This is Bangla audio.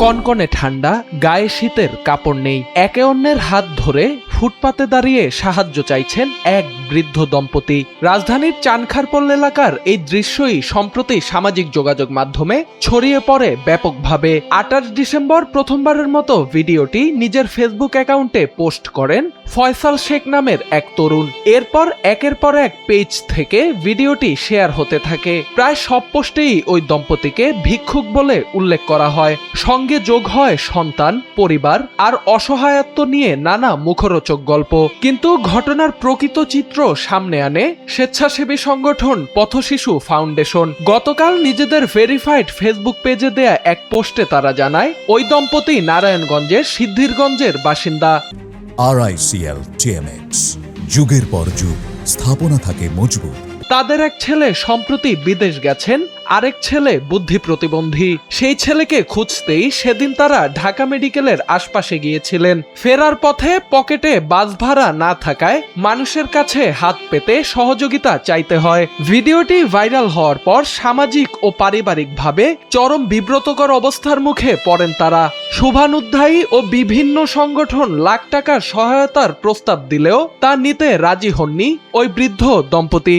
কনকনে ঠান্ডা, গায়ে শীতের কাপড় নেই। একে অন্যের হাত ধরে ফুটপাতে দাঁড়িয়ে সাহায্য চাইছেন এক বৃদ্ধ দম্পতি। রাজধানীর চানখারপোল এলাকার এই দৃশ্যই সম্প্রতি সামাজিক যোগাযোগ মাধ্যমে ছড়িয়ে পড়ে ব্যাপকভাবে। 28 ডিসেম্বর প্রথমবারের মতো ভিডিওটি নিজের ফেসবুক অ্যাকাউন্টে পোস্ট করেন ফয়সাল শেখ নামের এক তরুণ। এরপর একের পর এক পেজ থেকে ভিডিওটি শেয়ার হতে থাকে। প্রায় সব পোস্টেই ওই দম্পতিকে ভিক্ষুক বলে উল্লেখ করা হয়। সঙ্গে যোগ হয় সন্তান, পরিবার আর অসহায়ত্ব নিয়ে নানা মুখরোচক গল্প। কিন্তু ঘটনার প্রকৃত চিত্র সামনে আনে স্বেচ্ছাসেবী সংগঠন পথশিশু ফাউন্ডেশন। গতকাল নিজেদের ভেরিফাইড ফেসবুক পেজে দেয়া এক পোস্টে তারা জানায়, ওই দম্পতি নারায়ণগঞ্জের সিদ্ধিরগঞ্জের বাসিন্দা। RICL TMX, যুগের পর যুগ স্থাপনা থাকে মজবুত। তাদের এক ছেলে সম্প্রতি বিদেশ গেছেন, আরেক ছেলে বুদ্ধি প্রতিবন্ধী। সেই ছেলেকে খুঁজতেই সেদিন তারা ঢাকা মেডিকেলের আশপাশে গিয়েছিলেন। ফেরার পথে পকেটে বাস ভাড়া না থাকায় মানুষের কাছে হাত পেতে সহযোগিতা চাইতে হয়। ভিডিওটি ভাইরাল হওয়ার পর সামাজিক ও পারিবারিকভাবে চরম বিব্রতকর অবস্থার মুখে পড়েন তারা। শুভানুধ্যায়ী ও বিভিন্ন সংগঠন লাখ টাকার সহায়তার প্রস্তাব দিলেও তা নিতে রাজি হননি ওই বৃদ্ধ দম্পতি।